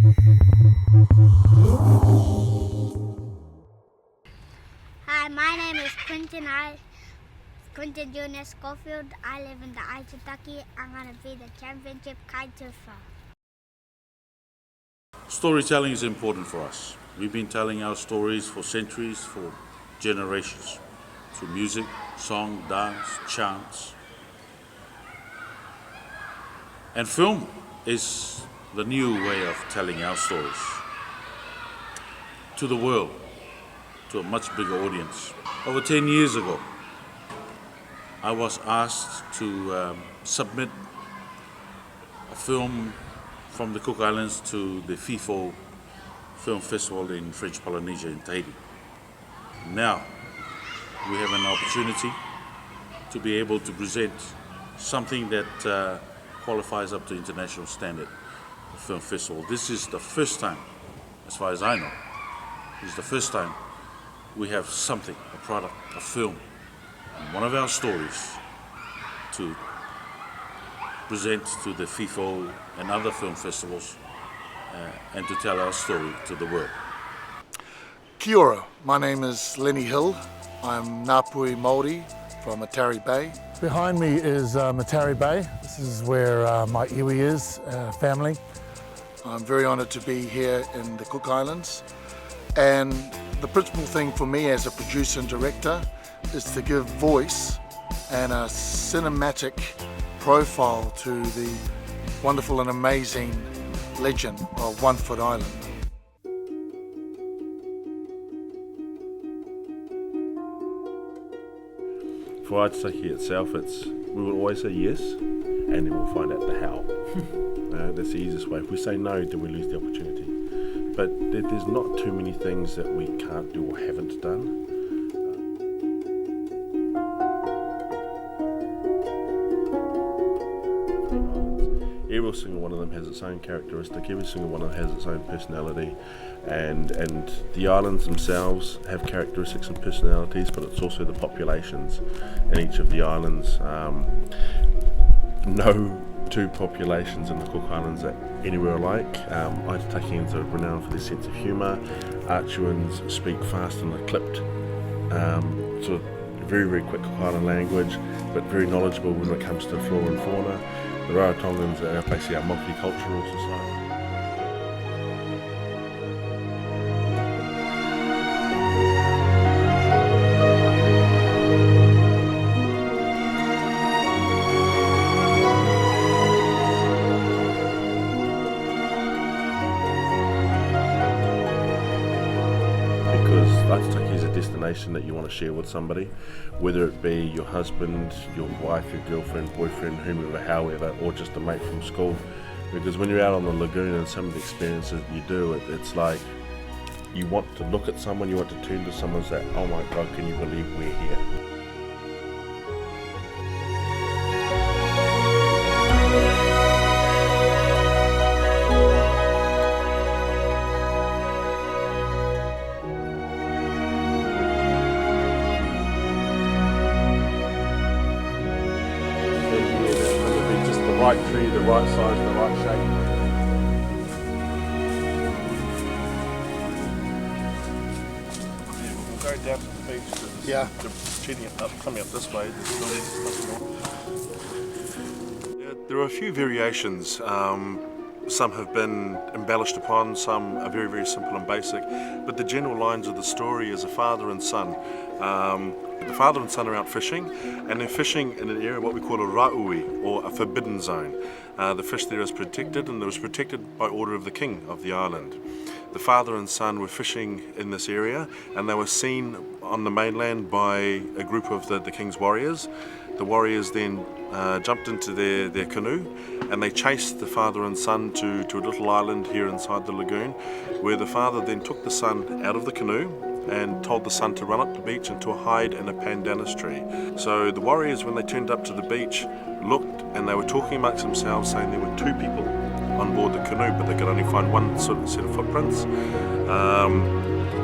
Hi, my name is Quinton Junior Schofield. I live in the Aitutaki. I'm going to be the championship kitesurfer. Storytelling is important for us. We've been telling our stories for centuries, for generations, through music, song, dance, chants. And film is the new way of telling our stories to the world, to a much bigger audience. Over 10 years ago, I was asked to submit a film from the Cook Islands to the FIFO Film Festival in French Polynesia in Tahiti. Now, we have an opportunity to be able to present something that qualifies up to international standard, the film festival. This is the first time, as far as I know, this is the first time we have something, a product, a film, one of our stories to present to the FIFO and other film festivals and to tell our story to the world. Kia ora, my name is Lenny Hill. I'm Ngāpuhi Māori from Matari Bay. Behind me is Matari Bay. This is where my iwi is, family. I'm very honoured to be here in the Cook Islands, and the principal thing for me as a producer and director is to give voice and a cinematic profile to the wonderful and amazing legend of One Foot Island. For Aitutaki itself, we will always say yes, and then we'll find out the how. That's the easiest way. If we say no, then we lose the opportunity. But there's not too many things that we can't do or haven't done. Every single one of them has its own characteristic, every single one of them has its own personality, and the islands themselves have characteristics and personalities, but it's also the populations in each of the islands. No two populations in the Cook Islands are anywhere alike. Aitutakians are renowned for their sense of humour. Archuans speak fast and clipped, sort of very, very quick Cook Island language, but very knowledgeable when it comes to flora and fauna. The Rarotongans are basically a multicultural society. Because Aitutaki is a destination that you want to share with somebody, whether it be your husband, your wife, your girlfriend, boyfriend, whomever, however, or just a mate from school. Because when you're out on the lagoon and some of the experiences you do, it's like you want to look at someone, you want to turn to someone and say, oh my God, can you believe we're here? Right tree, the right size, the right shape. We'll go down to the beach. Yeah. Coming up this way. There are a few variations. Some have been embellished upon, some are very, very simple and basic, but the general lines of the story is a father and son. The father and son are out fishing, and they're fishing in an area what we call a ra'ui, or a forbidden zone. The fish there is protected, and it was protected by order of the king of the island. The father and son were fishing in this area, and they were seen on the mainland by a group of the king's warriors. The warriors then jumped into their canoe, and they chased the father and son to a little island here inside the lagoon, where the father then took the son out of the canoe and told the son to run up the beach and to hide in a pandanus tree. So the warriors, when they turned up to the beach, looked, and they were talking amongst themselves, saying there were two people on board the canoe, but they could only find one sort of set of footprints.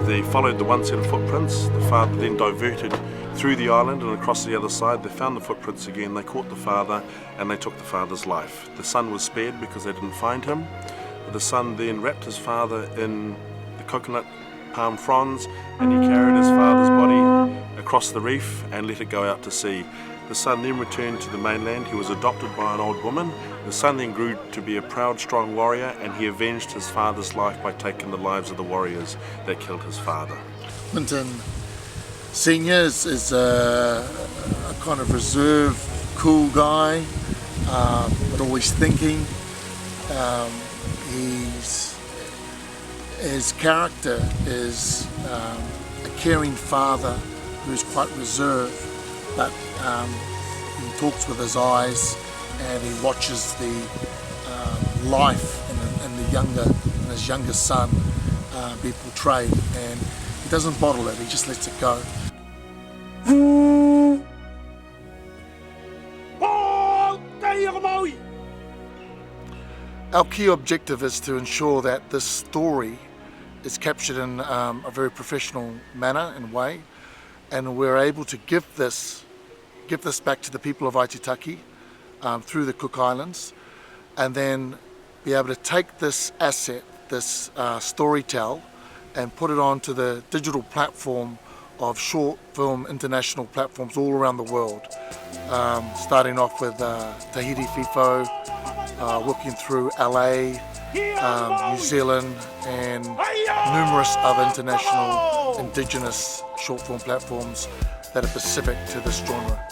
They followed the one set of footprints. The father then diverted through the island and across the other side. They found the footprints again. They caught the father, and they took the father's life. The son was spared because they didn't find him. The son then wrapped his father in the coconut palm fronds, and he carried his father's body across the reef and let it go out to sea. The son then returned to the mainland. He was adopted by an old woman. The son then grew to be a proud, strong warrior, and he avenged his father's life by taking the lives of the warriors that killed his father. Minton Senior is a kind of reserved, cool guy, but always thinking. His character is a caring father who's quite reserved, but he talks with his eyes and he watches the life in his younger son be portrayed, and he doesn't bottle it, he just lets it go. Our key objective is to ensure that this story is captured in a very professional manner and way, and we're able to give this back to the people of Aitutaki through the Cook Islands, and then be able to take this asset, this storytell, and put it onto the digital platform of short film international platforms all around the world, starting off with Tahiti FIFO, working through LA, New Zealand, and numerous other international indigenous short film platforms that are specific to this genre.